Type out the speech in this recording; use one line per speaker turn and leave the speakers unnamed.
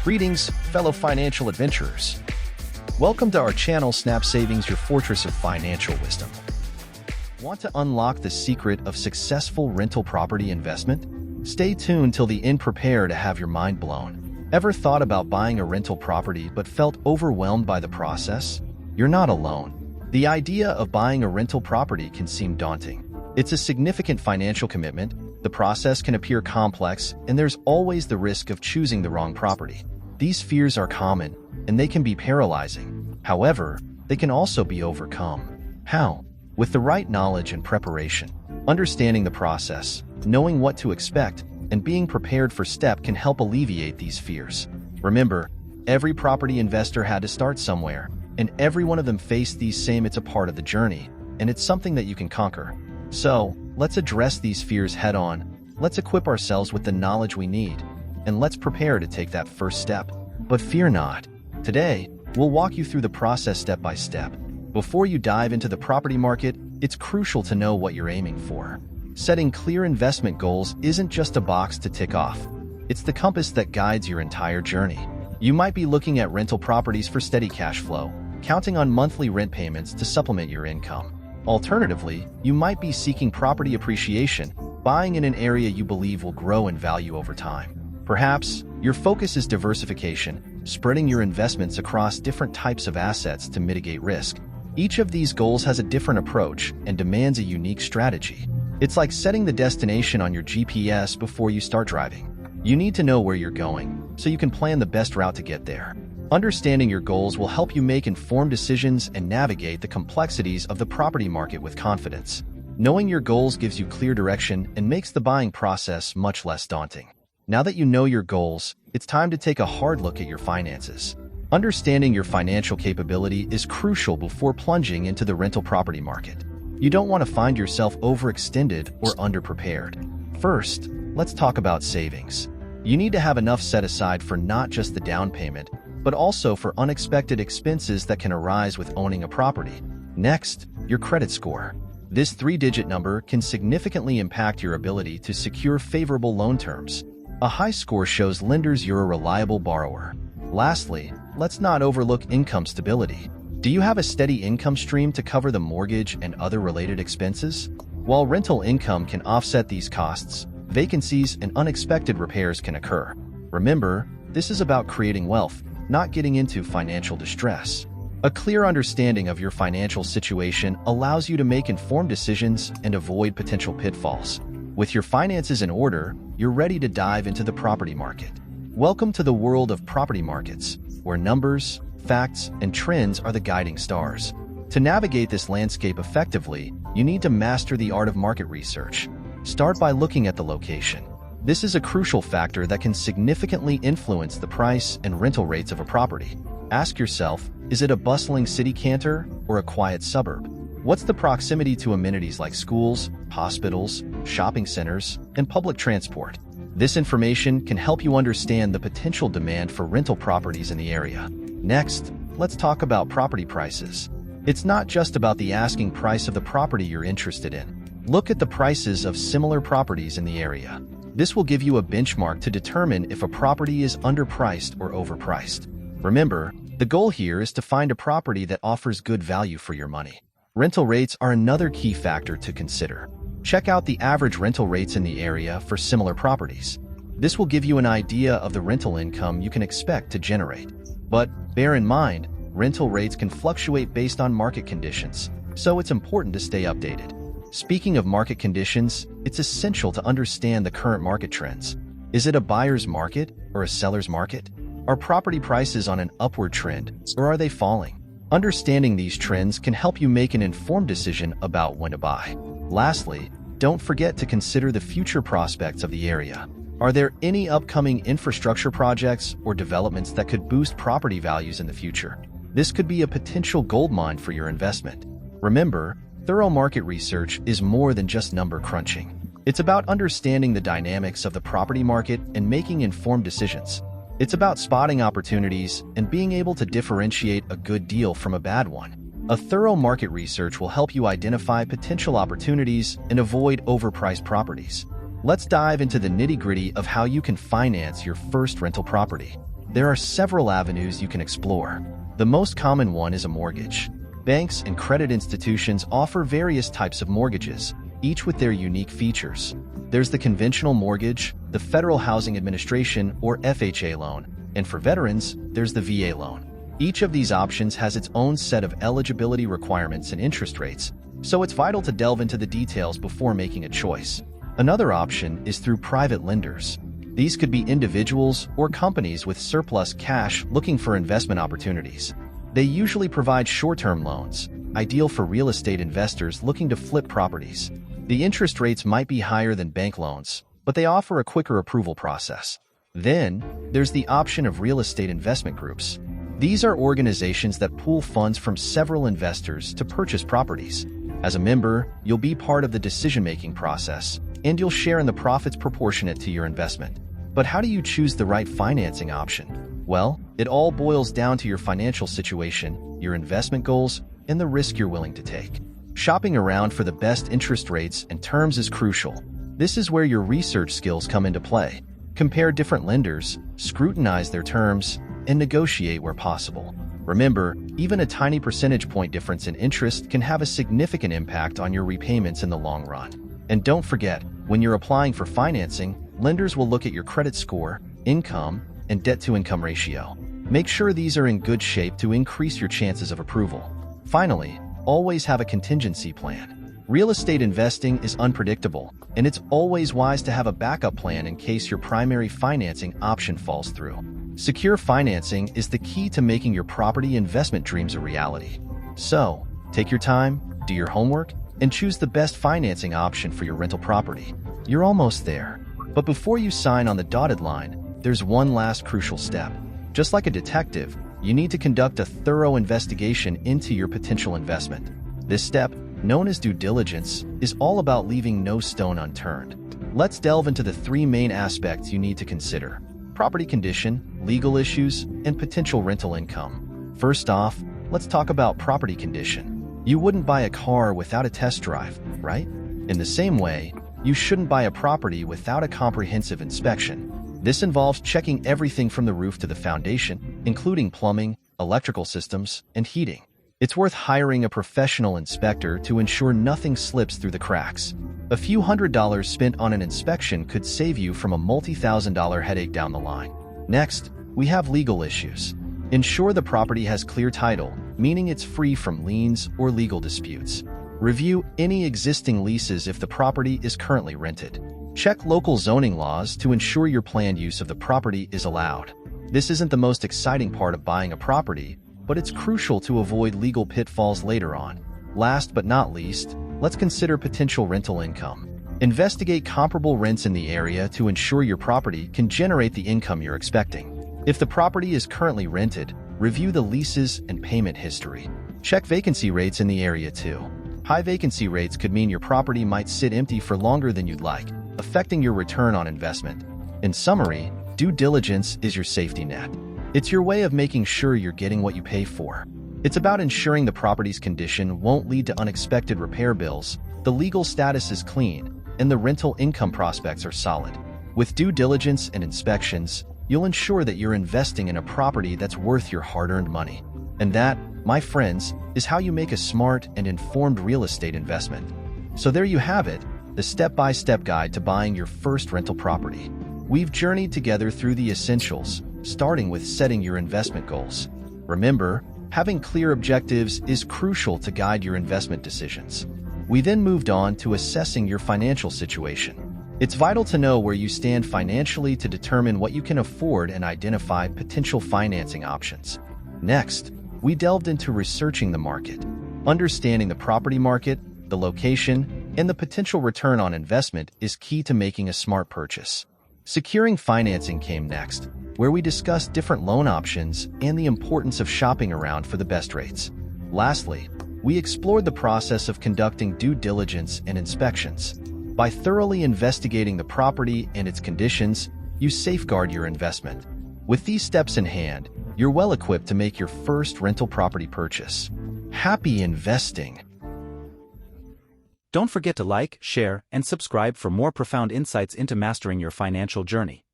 Greetings, fellow financial adventurers. Welcome to our channel, Snap Savings, your fortress of financial wisdom. Want to unlock the secret of successful rental property investment? Stay tuned till the end, prepare to have your mind blown. Ever thought about buying a rental property but felt overwhelmed by the process? You're not alone. The idea of buying a rental property can seem daunting. It's a significant financial commitment, the process can appear complex, and there's always the risk of choosing the wrong property. These fears are common, and they can be paralyzing. However, they can also be overcome. How? With the right knowledge and preparation. Understanding the process, knowing what to expect, and being prepared for step can help alleviate these fears. Remember, every property investor had to start somewhere, and every one of them faced these same. It's a part of the journey, and it's something that you can conquer. So, let's address these fears head on. Let's equip ourselves with the knowledge we need, and let's prepare to take that first step. But fear not. Today, we'll walk you through the process step by step. Before you dive into the property market, it's crucial to know what you're aiming for. Setting clear investment goals isn't just a box to tick off. It's the compass that guides your entire journey. You might be looking at rental properties for steady cash flow, counting on monthly rent payments to supplement your income. Alternatively, you might be seeking property appreciation, buying in an area you believe will grow in value over time. Perhaps your focus is diversification, spreading your investments across different types of assets to mitigate risk. Each of these goals has a different approach and demands a unique strategy. It's like setting the destination on your GPS before you start driving. You need to know where you're going, so you can plan the best route to get there. Understanding your goals will help you make informed decisions and navigate the complexities of the property market with confidence. Knowing your goals gives you clear direction and makes the buying process much less daunting. Now that you know your goals, it's time to take a hard look at your finances. Understanding your financial capability is crucial before plunging into the rental property market. You don't want to find yourself overextended or underprepared. First, let's talk about savings. You need to have enough set aside for not just the down payment, but also for unexpected expenses that can arise with owning a property. Next, your credit score. This 3-digit number can significantly impact your ability to secure favorable loan terms. A high score shows lenders you're a reliable borrower. Lastly, let's not overlook income stability. Do you have a steady income stream to cover the mortgage and other related expenses? While rental income can offset these costs, vacancies and unexpected repairs can occur. Remember, this is about creating wealth, not getting into financial distress. A clear understanding of your financial situation allows you to make informed decisions and avoid potential pitfalls. With your finances in order, you're ready to dive into the property market. Welcome to the world of property markets, where numbers, facts, and trends are the guiding stars. To navigate this landscape effectively, you need to master the art of market research. Start by looking at the location. This is a crucial factor that can significantly influence the price and rental rates of a property. Ask yourself, is it a bustling city center or a quiet suburb? What's the proximity to amenities like schools, hospitals, shopping centers, and public transport? This information can help you understand the potential demand for rental properties in the area. Next, let's talk about property prices. It's not just about the asking price of the property you're interested in. Look at the prices of similar properties in the area. This will give you a benchmark to determine if a property is underpriced or overpriced. Remember, the goal here is to find a property that offers good value for your money. Rental rates are another key factor to consider. Check out the average rental rates in the area for similar properties. This will give you an idea of the rental income you can expect to generate. But bear in mind, rental rates can fluctuate based on market conditions, so it's important to stay updated. Speaking of market conditions, it's essential to understand the current market trends. Is it a buyer's market or a seller's market? Are property prices on an upward trend, or are they falling? Understanding these trends can help you make an informed decision about when to buy. Lastly, don't forget to consider the future prospects of the area. Are there any upcoming infrastructure projects or developments that could boost property values in the future? This could be a potential goldmine for your investment. Remember, thorough market research is more than just number crunching. It's about understanding the dynamics of the property market and making informed decisions. It's about spotting opportunities and being able to differentiate a good deal from a bad one. A thorough market research will help you identify potential opportunities and avoid overpriced properties. Let's dive into the nitty-gritty of how you can finance your first rental property. There are several avenues you can explore. The most common one is a mortgage. Banks and credit institutions offer various types of mortgages, each with their unique features. There's the conventional mortgage, the Federal Housing Administration or FHA loan, and for veterans, there's the VA loan. Each of these options has its own set of eligibility requirements and interest rates, so it's vital to delve into the details before making a choice. Another option is through private lenders. These could be individuals or companies with surplus cash looking for investment opportunities. They usually provide short-term loans, ideal for real estate investors looking to flip properties. The interest rates might be higher than bank loans, but they offer a quicker approval process. Then, there's the option of real estate investment groups. These are organizations that pool funds from several investors to purchase properties. As a member, you'll be part of the decision-making process, and you'll share in the profits proportionate to your investment. But how do you choose the right financing option? Well, it all boils down to your financial situation, your investment goals, and the risk you're willing to take. Shopping around for the best interest rates and terms is crucial. This is where your research skills come into play. Compare different lenders, scrutinize their terms, and negotiate where possible. Remember, even a tiny percentage point difference in interest can have a significant impact on your repayments in the long run. And don't forget, when you're applying for financing, lenders will look at your credit score, income, and debt-to-income ratio. Make sure these are in good shape to increase your chances of approval. Finally, always have a contingency plan. Real estate investing is unpredictable, and it's always wise to have a backup plan in case your primary financing option falls through. Secure financing is the key to making your property investment dreams a reality. So, take your time, do your homework, and choose the best financing option for your rental property. You're almost there. But before you sign on the dotted line, there's one last crucial step. Just like a detective, you need to conduct a thorough investigation into your potential investment. This step, known as due diligence, is all about leaving no stone unturned. Let's delve into the three main aspects you need to consider: property condition, legal issues, and potential rental income. First off, let's talk about property condition. You wouldn't buy a car without a test drive, right? In the same way, you shouldn't buy a property without a comprehensive inspection. This involves checking everything from the roof to the foundation, including plumbing, electrical systems, and heating. It's worth hiring a professional inspector to ensure nothing slips through the cracks. A few $100s spent on an inspection could save you from a multi-thousand-dollar headache down the line. Next, we have legal issues. Ensure the property has clear title, meaning it's free from liens or legal disputes. Review any existing leases if the property is currently rented. Check local zoning laws to ensure your planned use of the property is allowed. This isn't the most exciting part of buying a property, but it's crucial to avoid legal pitfalls later on. Last but not least, let's consider potential rental income. Investigate comparable rents in the area to ensure your property can generate the income you're expecting. If the property is currently rented, review the leases and payment history. Check vacancy rates in the area too. High vacancy rates could mean your property might sit empty for longer than you'd like, affecting your return on investment. In summary, due diligence is your safety net. It's your way of making sure you're getting what you pay for. It's about ensuring the property's condition won't lead to unexpected repair bills, the legal status is clean, and the rental income prospects are solid. With due diligence and inspections, you'll ensure that you're investing in a property that's worth your hard-earned money. And that, my friends, is how you make a smart and informed real estate investment. So there you have it, the step-by-step guide to buying your first rental property. We've journeyed together through the essentials, starting with setting your investment goals. Remember, having clear objectives is crucial to guide your investment decisions. We then moved on to assessing your financial situation. It's vital to know where you stand financially to determine what you can afford and identify potential financing options. Next, we delved into researching the market. Understanding the property market, the location, and the potential return on investment is key to making a smart purchase. Securing financing came next, where we discussed different loan options and the importance of shopping around for the best rates. Lastly, we explored the process of conducting due diligence and inspections. By thoroughly investigating the property and its conditions, you safeguard your investment. With these steps in hand, you're well equipped to make your first rental property purchase. Happy investing!
Don't forget to like, share, and subscribe for more profound insights into mastering your financial journey.